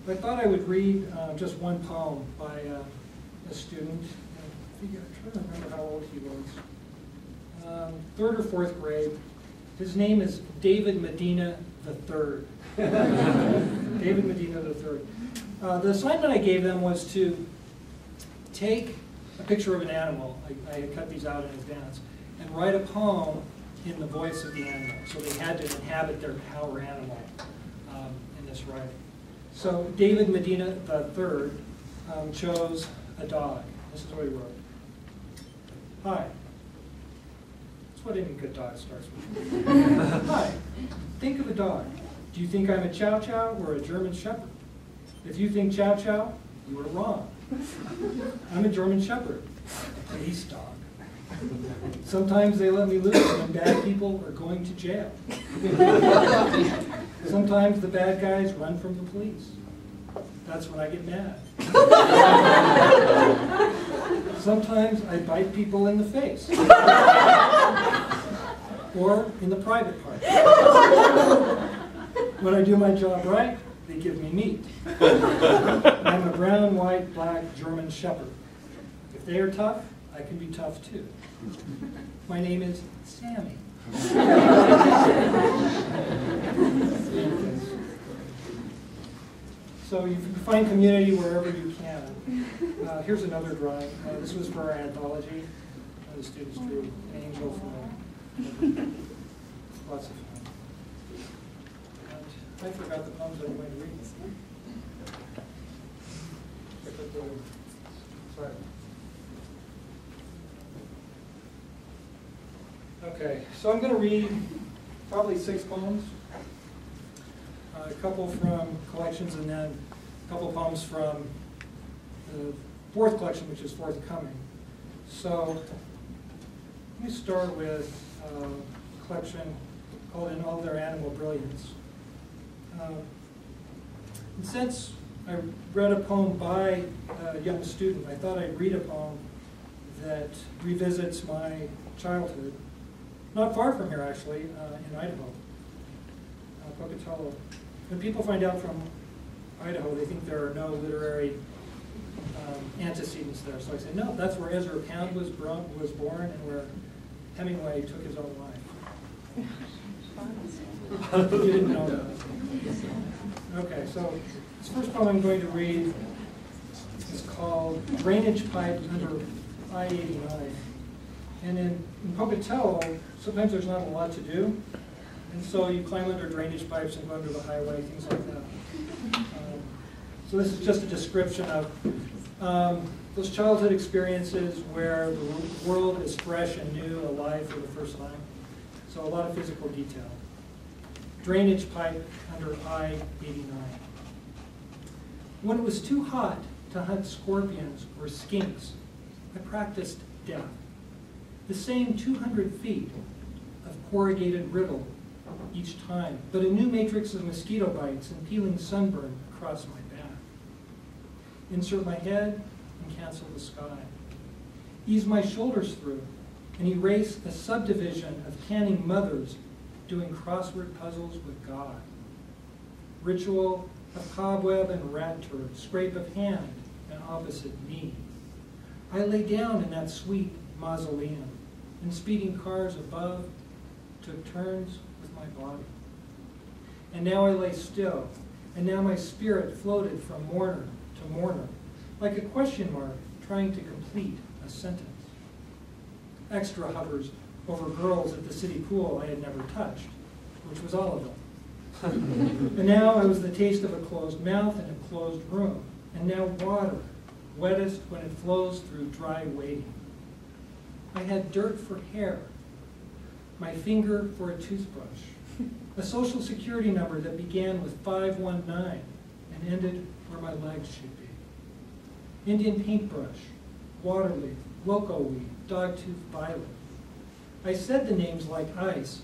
I thought I would read just one poem by a student. I'm trying to remember how old he was. Third or fourth grade. His name is David Medina III. David Medina III. The assignment I gave them was to take a picture of an animal. I had cut these out in advance, and write a poem in the voice of the animal. So they had to inhabit their power animal in this writing. So David Medina III chose a dog. This is what he wrote. Hi. That's what any good dog starts with. Hi. Think of a dog. Do you think I'm a Chow Chow or a German Shepherd? If you think Chow Chow, you are wrong. I'm a German Shepherd, a police dog. Sometimes they let me loose when bad people are going to jail. Sometimes the bad guys run from the police. That's when I get mad. Sometimes I bite people in the face. Or in the private part. When I do my job right, they give me meat. I'm a brown, white, black German Shepherd. If they are tough, I can be tough too. My name is Sammy. So you can find community wherever you can. Here's another drawing. This was for our anthology. The students drew an angel from a lots of fun. And I forgot the poems I'm going to read. Sorry. Okay, so I'm going to read probably 6 poems. A couple from collections, and then a couple poems from the 4th collection, which is forthcoming. So let me start with a collection called In All Their Animal Brilliance. And since I read a poem by a young student, I thought I'd read a poem that revisits my childhood, not far from here actually, in Idaho, Pocatello. When people find out from Idaho, they think there are no literary antecedents there. So I say, no, that's where Ezra Pound was born and where Hemingway took his own life. You didn't know that. Okay, so this first poem I'm going to read is called Drainage Pipe Under I-89. And in Pocatello, sometimes there's not a lot to do. And so you climb under drainage pipes and go under the highway, things like that. So this is just a description of those childhood experiences where the world is fresh and new, alive for the first time. So a lot of physical detail. Drainage pipe under I-89. When it was too hot to hunt scorpions or skinks, I practiced death. The same 200 feet of corrugated riddle each time, but a new matrix of mosquito bites and peeling sunburn across my back. Insert my head and cancel the sky. Ease my shoulders through and erase a subdivision of canning mothers doing crossword puzzles with God. Ritual of cobweb and rat turd, scrape of hand and opposite knee. I lay down in that sweet mausoleum, and speeding cars above took turns with my body. And now I lay still, and now my spirit floated from mourner to mourner, like a question mark trying to complete a sentence. Extra hovers over girls at the city pool I had never touched, which was all of them. And now I was the taste of a closed mouth in a closed room, and now water, wettest when it flows through dry waiting. I had dirt for hair, my finger for a toothbrush, a social security number that began with 519 and ended where my legs should be. Indian paintbrush, water leaf, loco weed, dogtooth violet. I said the names like ice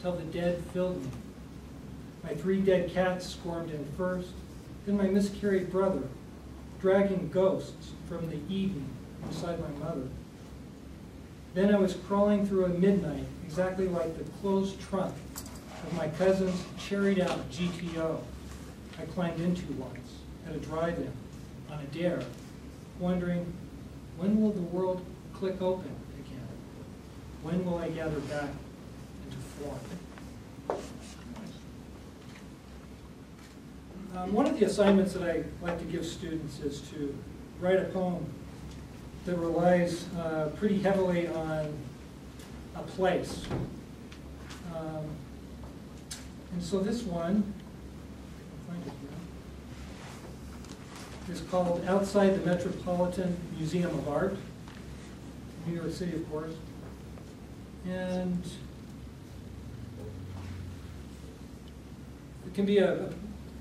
till the dead filled me. My 3 dead cats squirmed in first, then my miscarried brother, dragging ghosts from the Eden inside my mother. Then I was crawling through a midnight, exactly like the closed trunk of my cousin's cherried out GTO I climbed into once. at a drive-in on a dare, wondering, when will the world click open again? When will I gather back into form? One of the assignments that I like to give students is to write a poem that relies pretty heavily on a place. And so this one, I'll find it here, is called Outside the Metropolitan Museum of Art, New York City, of course. And it can be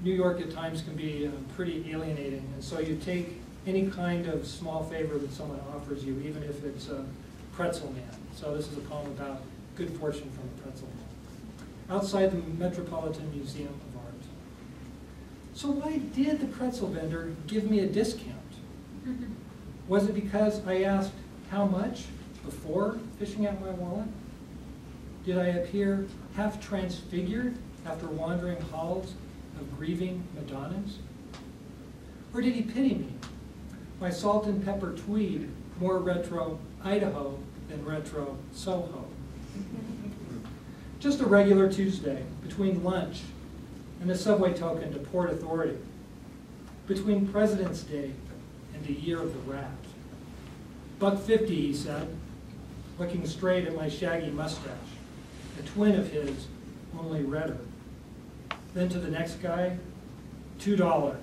New York at times can be pretty alienating, and so you take any kind of small favor that someone offers you, even if it's a pretzel man. So this is a poem about good fortune from a pretzel man. Outside the Metropolitan Museum of Art. So why did the pretzel vendor give me a discount? Was it because I asked how much before fishing out my wallet? Did I appear half transfigured after wandering halls of grieving Madonnas? Or did he pity me? My salt and pepper tweed, more retro Idaho than retro Soho. Just a regular Tuesday, between lunch and a subway token to Port Authority, between President's Day and the Year of the Rat. $1.50, he said, looking straight at my shaggy mustache, a twin of his, only redder. Then to the next guy, $2.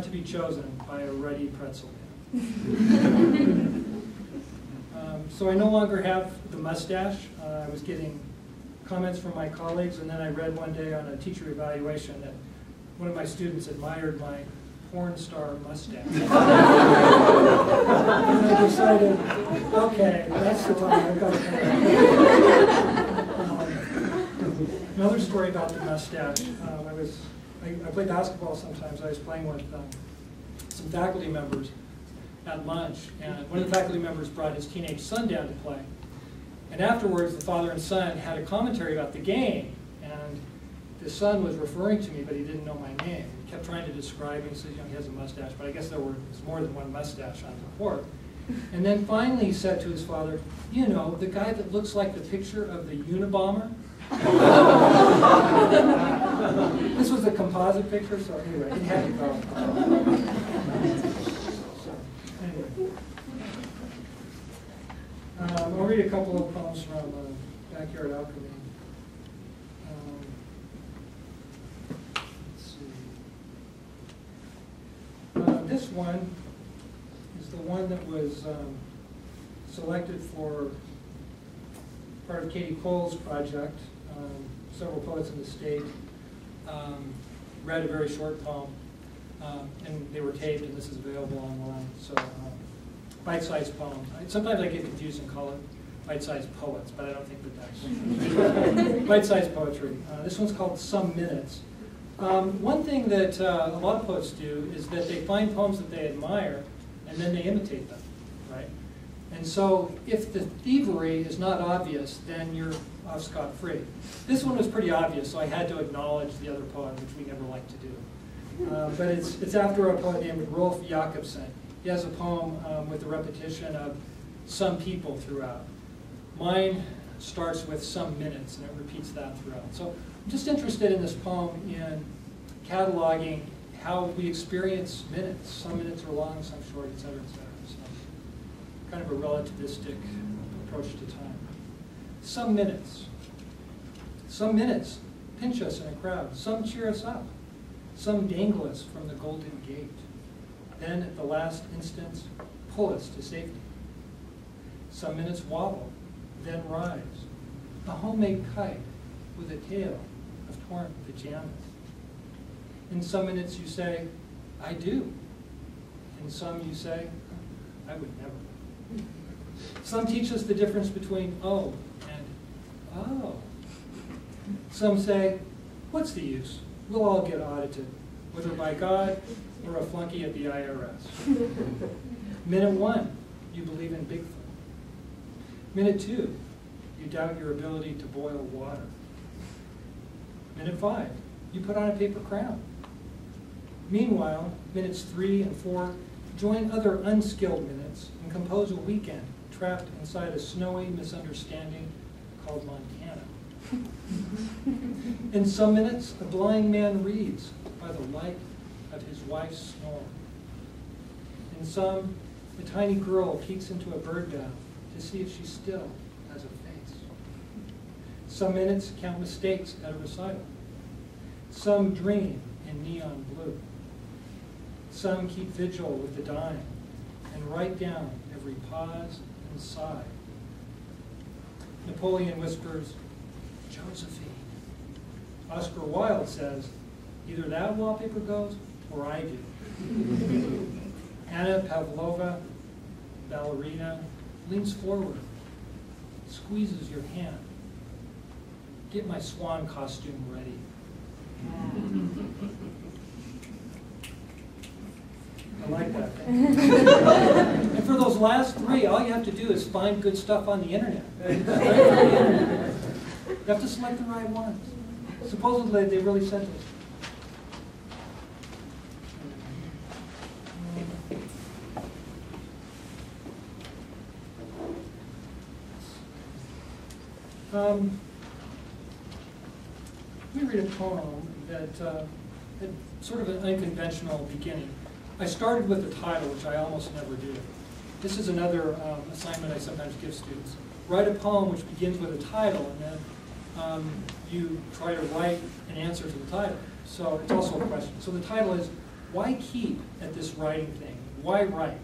To be chosen by a ruddy pretzel man. So I no longer have the mustache. I was getting comments from my colleagues, and then I read one day on a teacher evaluation that one of my students admired my porn star mustache. And I decided, okay, that's the time I've got to come. Another story about the mustache. I play basketball sometimes. I was playing with some faculty members at lunch, and one of the faculty members brought his teenage son down to play. And afterwards, the father and son had a commentary about the game, and the son was referring to me, but he didn't know my name. He kept trying to describe me. He said, he has a mustache, but I guess there was more than one mustache on the court. And then finally he said to his father, you know, the guy that looks like the picture of the Unabomber? This was a composite picture, so anyway, it had to go. So, anyway. I'll read a couple of poems from Backyard Alchemy. Let's see. This one is the one that was selected for part of Katie Cole's project. Several poets in the state read a very short poem, and they were taped, and this is available online. So, bite-sized poems. Sometimes I get confused and call it bite-sized poets, but I don't think that that's bite-sized poetry. This one's called Some Minutes. One thing that a lot of poets do is that they find poems that they admire, and then they imitate them, right? And so if the thievery is not obvious, then you're off scot-free. This one was pretty obvious, so I had to acknowledge the other poem, which we never like to do. But it's after a poet named Rolf Jakobsen. He has a poem with the repetition of some people throughout. Mine starts with some minutes, and it repeats that throughout. So I'm just interested in this poem in cataloging how we experience minutes. Some minutes are long, some short, et cetera, et cetera. So kind of a relativistic approach to time. Some minutes. Some minutes pinch us in a crowd. Some cheer us up. Some dangle us from the golden gate. Then, at the last instance, pull us to safety. Some minutes wobble, then rise. A homemade kite with a tail of torn pajamas. In some minutes you say, I do. In some you say, I would never. Some teach us the difference between oh and oh. Some say, what's the use? We'll all get audited, whether by God or a flunky at the IRS. Minute 1, you believe in Bigfoot. Minute 2, you doubt your ability to boil water. Minute 5, you put on a paper crown. Meanwhile, minutes 3 and 4 join other unskilled minutes and compose a weekend trapped inside a snowy misunderstanding called Montana. In some minutes, a blind man reads by the light of his wife's snore. In some, a tiny girl peeks into a bird bath to see if she still has a face. Some minutes count mistakes at a recital. Some dream in neon blue. Some keep vigil with the dying and write down every pause and sigh. Napoleon whispers, "Josephine." Oscar Wilde says, "Either that wallpaper goes or I do." Anna Pavlova, ballerina, leans forward, squeezes your hand. "Get my swan costume ready." I like that. And for those last 3, all you have to do is find good stuff on the internet. You have to select the right ones. Supposedly, they really sent it. Let me read a poem that had sort of an unconventional beginning. I started with the title, which I almost never do. This is another assignment I sometimes give students. Write a poem which begins with a title, and then you try to write an answer to the title. So it's also a question. So the title is, why keep at this writing thing? Why write?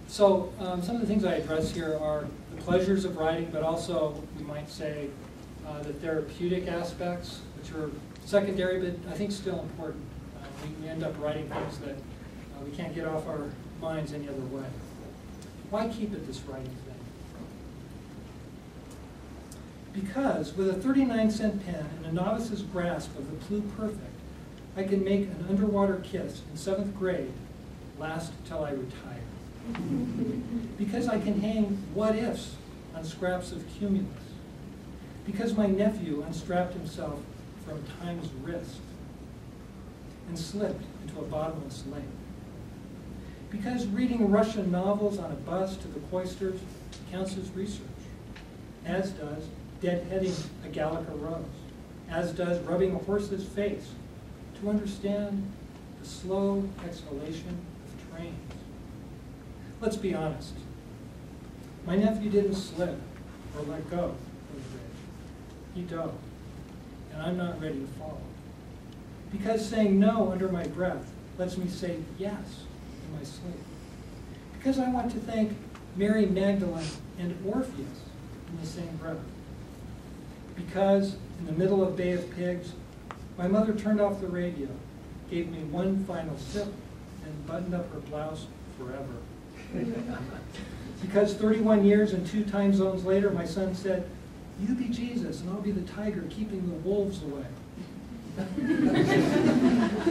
So some of the things I address here are the pleasures of writing, but also, we might say, the therapeutic aspects, which are secondary, but I think still important. We end up writing things that we can't get off our minds any other way. Why keep at this writing thing? Because with a 39-cent pen and a novice's grasp of the pluperfect, I can make an underwater kiss in 7th grade last till I retire. Because I can hang what-ifs on scraps of cumulus. Because my nephew unstrapped himself from time's wrist and slipped into a bottomless lake. Because reading Russian novels on a bus to the cloisters counts as research, as does deadheading a Gallica rose, as does rubbing a horse's face to understand the slow exhalation of trains. Let's be honest. My nephew didn't slip or let go of the bridge. He dove, and I'm not ready to follow. Because saying no under my breath lets me say yes in my sleep. Because I want to thank Mary Magdalene and Orpheus in the same breath. Because in the middle of Bay of Pigs, my mother turned off the radio, gave me one final sip, and buttoned up her blouse forever. Because 31 years and 2 time zones later, my son said, "You be Jesus, and I'll be the tiger keeping the wolves away."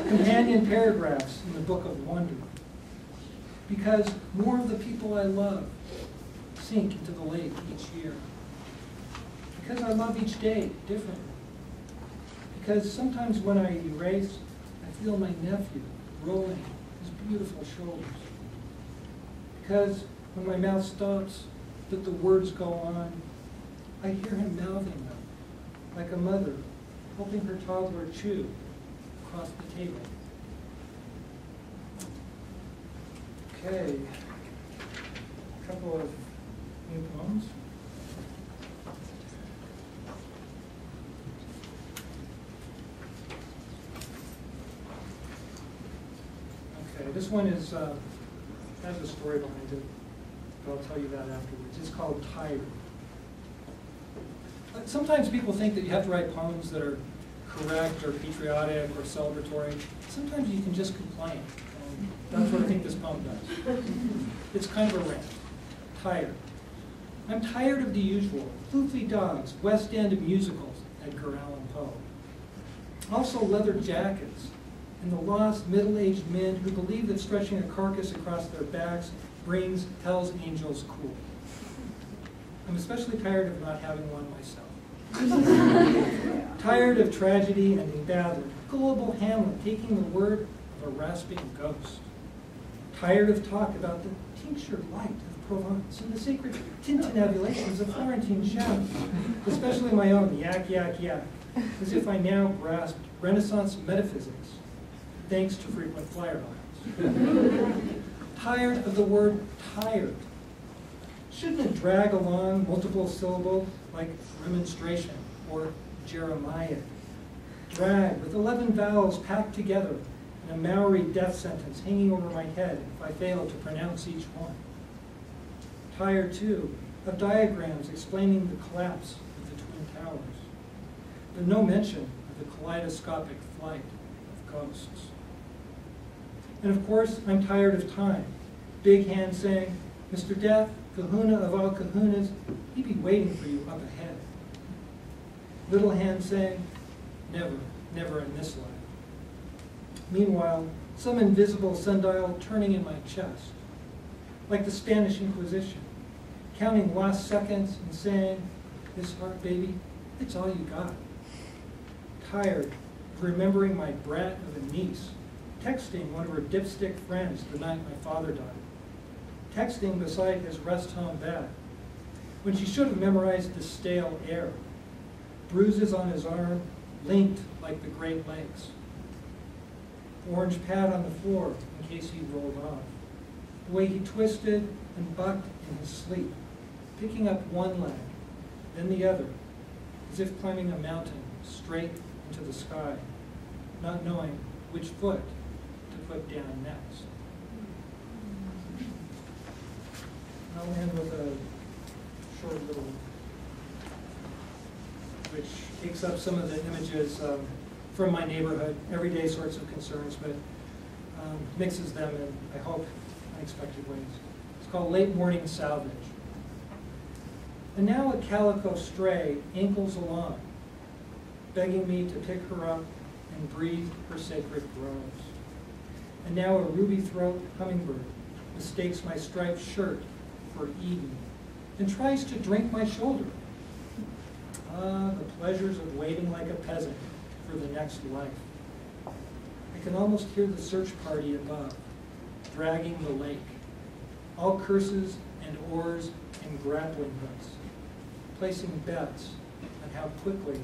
Companion paragraphs in the Book of Wonder. Because more of the people I love sink into the lake each year. Because I love each day differently. Because sometimes when I erase, I feel my nephew rolling his beautiful shoulders. Because when my mouth stops, but the words go on, I hear him mouthing them, like a mother helping her toddler chew across the table. Okay, a couple of new poems. Okay, this one is has a story behind it, but I'll tell you that afterwards. It's called Tired. Sometimes people think that you have to write poems that are correct or patriotic or celebratory. Sometimes you can just complain, and that's what I think this poem does. It's kind of a rant. Tired. I'm tired of the usual. Floofy dogs, West End musicals, Edgar Allan Poe. Also leather jackets, and the lost middle-aged men who believe that stretching a carcass across their backs brings Hell's Angels cool. I'm especially tired of not having one myself. Tired of tragedy ending badly. Gullible Hamlet taking the word of of a rasping ghost. Tired of talk about the tinctured light of Provence and the sacred tintinnabulations of Florentine chefs, especially my own yak, yak, yak, as if I now grasped Renaissance metaphysics, thanks to frequent flyer miles. Tired of the word tired. Shouldn't it drag along multiple syllables like remonstration or Jeremiah? Drag with 11 vowels packed together in a Maori death sentence hanging over my head if I fail to pronounce each one. Tired, too, of diagrams explaining the collapse of the Twin Towers, but no mention of the kaleidoscopic flight of ghosts. And of course, I'm tired of time. Big hand saying, Mr. Death, kahuna of all kahunas, he be waiting for you up ahead. Little hand saying, never, never in this life. Meanwhile, some invisible sundial turning in my chest, like the Spanish Inquisition, counting lost seconds and saying, this heart, baby, it's all you got. Tired of remembering my brat of a niece, texting one of her dipstick friends the night my father died, texting beside his rest home bed, when she should have memorized the stale air, bruises on his arm, linked like the Great Lakes, orange pad on the floor in case he rolled off, the way he twisted and bucked in his sleep, picking up one leg, then the other, as if climbing a mountain straight into the sky, not knowing which foot to put down next. I'll end with a short little, which takes up some of the images from my neighborhood, everyday sorts of concerns, but mixes them in, I hope, unexpected ways. It's called Late Morning Salvage. And now a calico stray ankles along, begging me to pick her up and breathe her sacred groves. And now a ruby throat hummingbird mistakes my striped shirt for Eden and tries to drink my shoulder. Ah, the pleasures of waiting like a peasant for the next life. I can almost hear the search party above, dragging the lake, all curses and oars and grappling hooks, placing bets on how quickly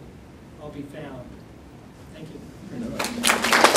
I'll be found. Thank you.